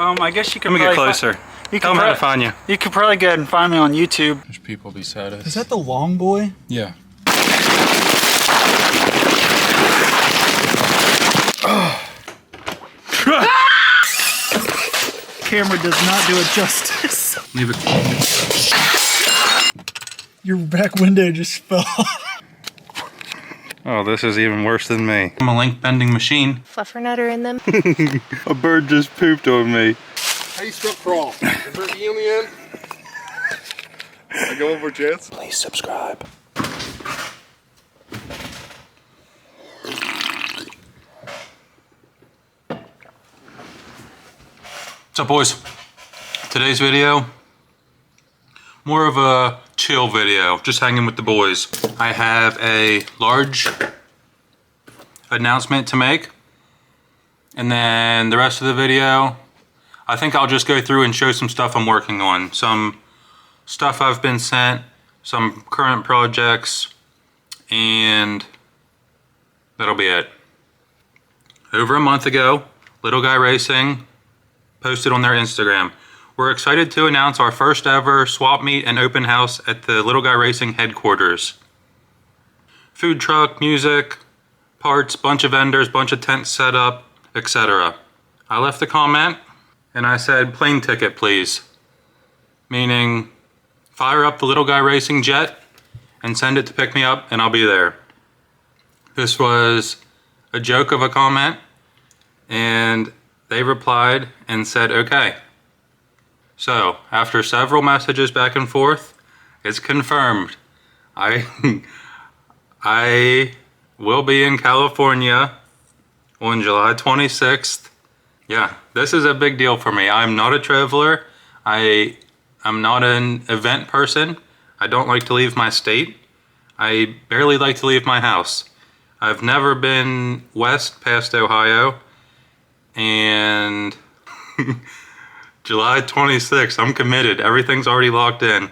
I guess you could. Let me get closer. Tell them how to find you. You could probably go ahead and find me on YouTube. There's people beside us. Is that the long boy? Yeah. Camera does not do it justice. Leave it. Your back window just fell. Oh, this is even worse than me. I'm a link bending machine. Fluffernutter in them. A bird just pooped on me. How you spell crawl? Is there an E on the end? I go over a chance? Please subscribe. What's up, boys? Today's video, more of a chill video, just hanging with the boys. I have a large announcement to make, and then the rest of the video, I think I'll just go through and show some stuff I'm working on. Some stuff I've been sent, some current projects, and that'll be it. Over a month ago, Little Guy Racing posted on their Instagram, "We're excited to announce our first ever swap meet and open house at the Little Guy Racing headquarters. Food truck, music, parts, bunch of vendors, bunch of tents set up, etc." I left a comment and I said, "Plane ticket, please." Meaning, fire up the Little Guy Racing jet and send it to pick me up and I'll be there. This was a joke of a comment, and they replied and said, okay. So, after several messages back and forth, it's confirmed. I will be in California on July 26th. Yeah, this is a big deal for me. I'm not a traveler. I'm not an event person. I don't like to leave my state. I barely like to leave my house. I've never been west past Ohio, and July 26th, I'm committed. Everything's already locked in.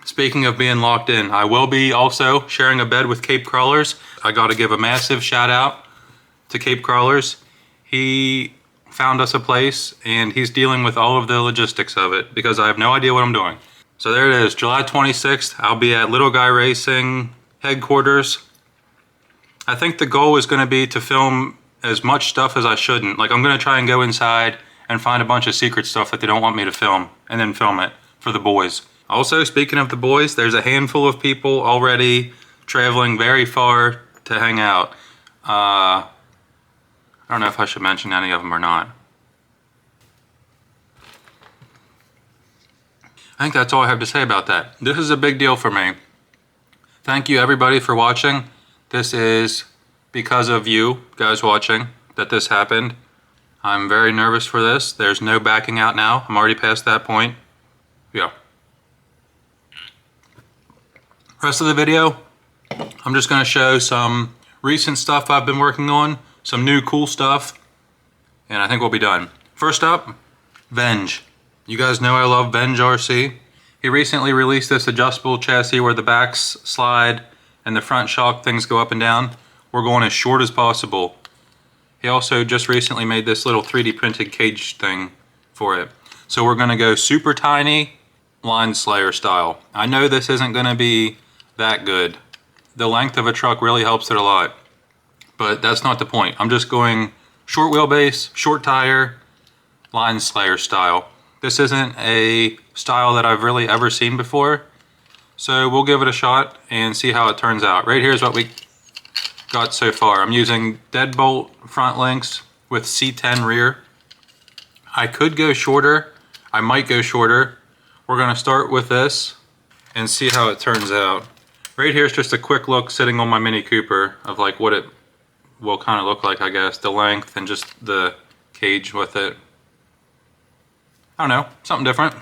Speaking of being locked in, I will be also sharing a bed with Cape Crawlers. I got to give a massive shout out to Cape Crawlers. He found us a place and he's dealing with all of the logistics of it because I have no idea what I'm doing. So there it is, July 26th. I'll be at Little Guy Racing headquarters. I think the goal is going to be to film as much stuff as I shouldn't. Like, I'm going to try and go inside and find a bunch of secret stuff that they don't want me to film and then film it for the boys. Also, speaking of the boys, there's a handful of people already traveling very far to hang out. I don't know if I should mention any of them or not. I think that's all I have to say about that. This is a big deal for me. Thank you everybody for watching. This is because of you guys watching that this happened. I'm very nervous for this. There's no backing out now. I'm already past that point. Yeah. Rest of the video, I'm just going to show some recent stuff I've been working on, some new cool stuff, and I think we'll be done. First up, Venge. You guys know I love Venge RC. He recently released this adjustable chassis where the backs slide and the front shock things go up and down. We're going as short as possible. He also just recently made this little 3D printed cage thing for it. So we're going to go super tiny, line slayer style. I know this isn't going to be that good. The length of a truck really helps it a lot, but that's not the point. I'm just going short wheelbase, short tire, line slayer style. This isn't a style that I've really ever seen before, so we'll give it a shot and see how it turns out. Right here is what we got so far. I'm using deadbolt front links with C10 rear. I could go shorter. I might go shorter. We're going to start with this and see how it turns out. Right here is just a quick look sitting on my Mini Cooper of like what it will kind of look like, I guess. The length and just the cage with it. I don't know, something different.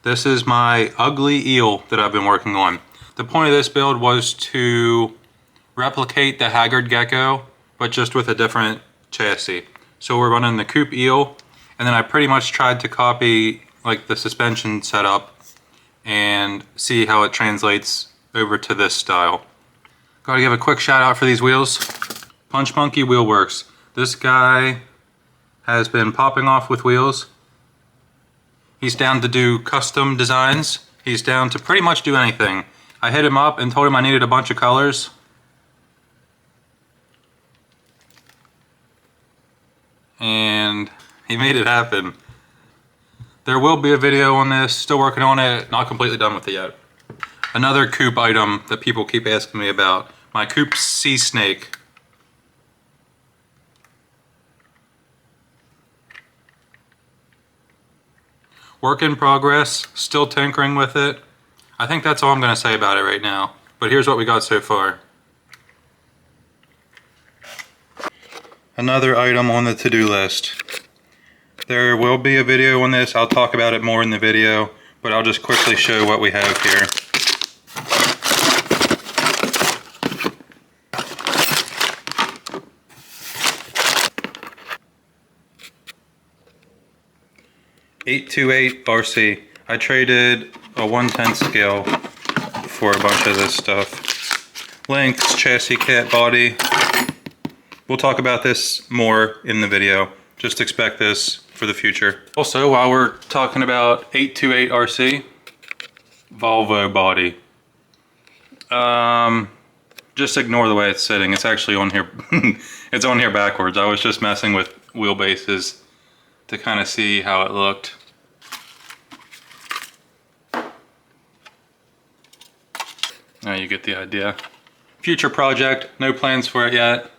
This is my ugly eel that I've been working on. The point of this build was to replicate the Haggard Gecko, but just with a different chassis. So we're running the coupe eel, and then I pretty much tried to copy like the suspension setup and see how it translates over to this style. Gotta give a quick shout out for these wheels. Punch Monkey Wheel Works. This guy has been popping off with wheels. He's down to do custom designs. He's down to pretty much do anything. I hit him up and told him I needed a bunch of colors. And he made it happen. There will be a video on this, still working on it, not completely done with it yet. Another coupe item that people keep asking me about, my coupe Sea Snake. Work in progress, still tinkering with it. I think that's all I'm gonna say about it right now. But here's what we got so far. Another item on the to-do list. There will be a video on this. I'll talk about it more in the video, but I'll just quickly show what we have here. .828 RC. I traded a 1/10 scale for a bunch of this stuff. Links, chassis, cat, body. We'll talk about this more in the video. Just expect this for the future. Also, while we're talking about 828 RC, Volvo body. Just ignore the way it's sitting. It's actually on here. It's on here backwards. I was just messing with wheelbases to kind of see how it looked. Now you get the idea. Future project, no plans for it yet.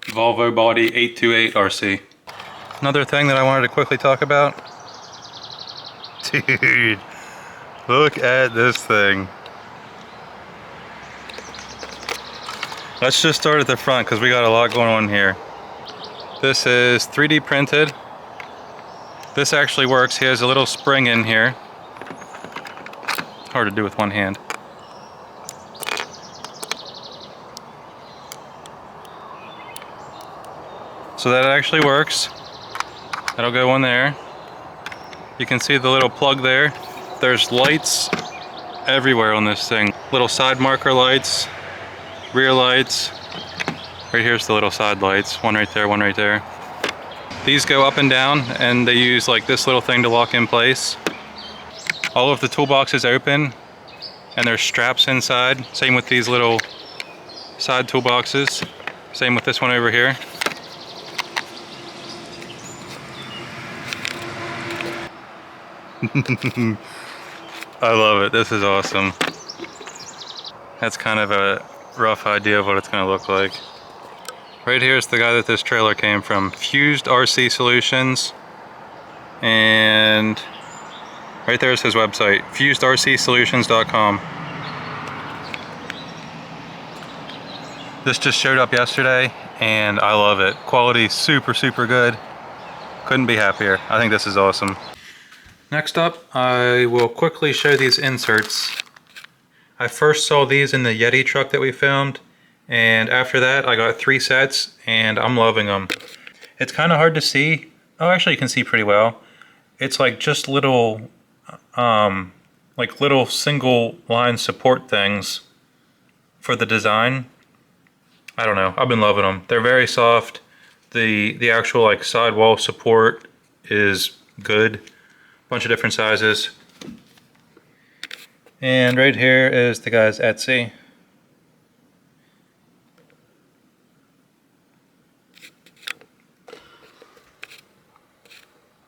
Volvo body 828 RC. Another thing that I wanted to quickly talk about. Dude, look at this thing. Let's just start at the front because we got a lot going on here. This is 3D printed. This actually works. He has a little spring in here. Hard to do with one hand. So that actually works. That'll go in there. You can see the little plug there. There's lights everywhere on this thing. Little side marker lights, rear lights. Right here's the little side lights. One right there, one right there. These go up and down and they use like this little thing to lock in place. All of the toolboxes open and there's straps inside. Same with these little side toolboxes. Same with this one over here. I love it. This is awesome. That's kind of a rough idea of what it's going to look like. Right here is the guy that this trailer came from, Fused RC Solutions, and right there is his website, fusedrcsolutions.com. This just showed up yesterday and I love it. Quality super good. Couldn't be happier. I think this is awesome. Next up, I will quickly show these inserts. I first saw these in the Yeti truck that we filmed, and after that I got 3 sets and I'm loving them. It's kind of hard to see. Oh, actually you can see pretty well. It's like just little little single line support things for the design. I don't know, I've been loving them. They're very soft. The actual like sidewall support is good. Bunch of different sizes. And right here is the guy's Etsy.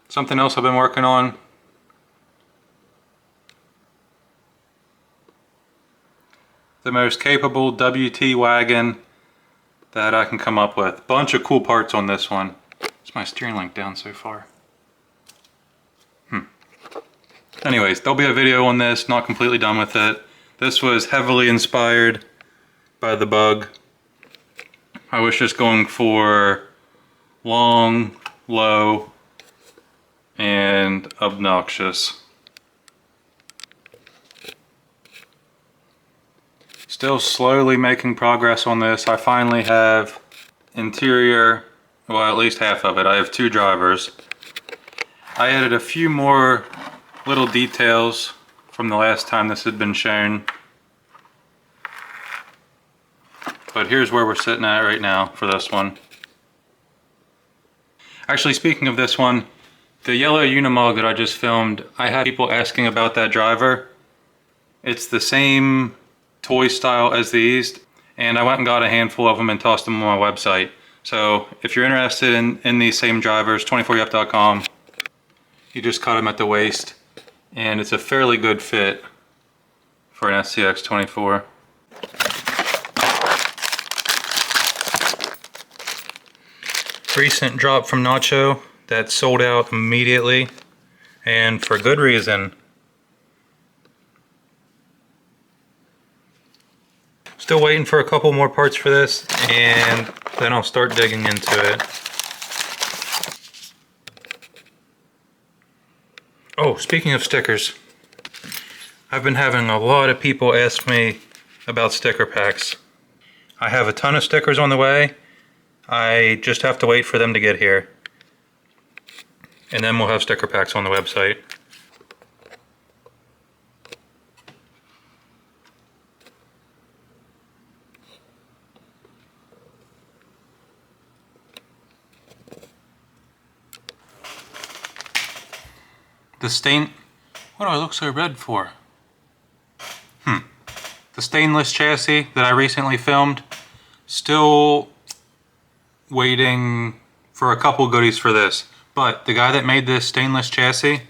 Something else I've been working on. The most capable WT wagon that I can come up with. Bunch of cool parts on this one. Is my steering link down so far? Anyways, there'll be a video on this, not completely done with it. This was heavily inspired by the Bug. I was just going for long, low, and obnoxious. Still slowly making progress on this. I finally have interior, well, at least half of it. I have 2 drivers. I added a few more little details from the last time this had been shown. But here's where we're sitting at right now for this one. Actually, speaking of this one, the yellow Unimog that I just filmed, I had people asking about that driver. It's the same toy style as these, and I went and got a handful of them and tossed them on my website. So if you're interested in these same drivers, 24uf.com, you just cut them at the waist, and it's a fairly good fit for an SCX 24. Recent drop from Nacho that sold out immediately, and for good reason. Still waiting for a couple more parts for this, and then I'll start digging into it. Oh, speaking of stickers, I've been having a lot of people ask me about sticker packs. I have a ton of stickers on the way. I just have to wait for them to get here. And then we'll have sticker packs on the website. The stain... What do I look so red for? The stainless chassis that I recently filmed. Still waiting for a couple goodies for this. But the guy that made this stainless chassis,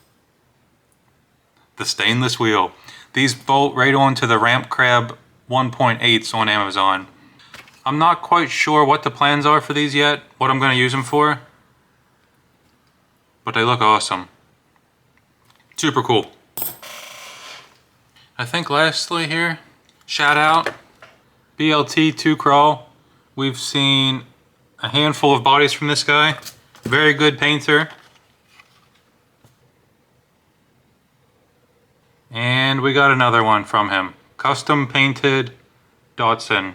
the stainless wheel, these bolt right onto the Ramp Crab 1.8s on Amazon. I'm not quite sure what the plans are for these yet, what I'm going to use them for. But they look awesome. Super cool. I think lastly here, shout out BLT2 Crawl. We've seen a handful of bodies from this guy. Very good painter. And we got another one from him. Custom painted Datsun.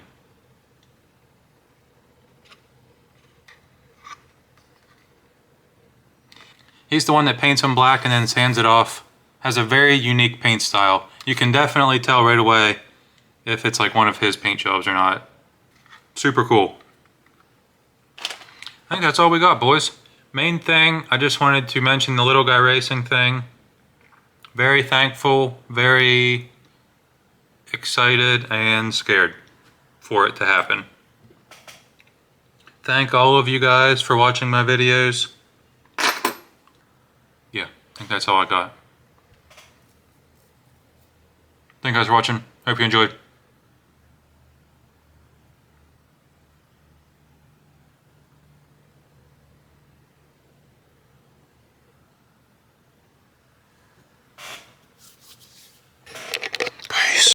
He's the one that paints them black and then sands it off. Has a very unique paint style. You can definitely tell right away if it's like one of his paint jobs or not. Super cool. I think that's all we got, boys. Main thing, I just wanted to mention the Little Guy Racing thing. Very thankful, very excited and scared for it to happen. Thank all of you guys for watching my videos. Yeah, I think that's all I got. Thank you guys for watching. Hope you enjoyed.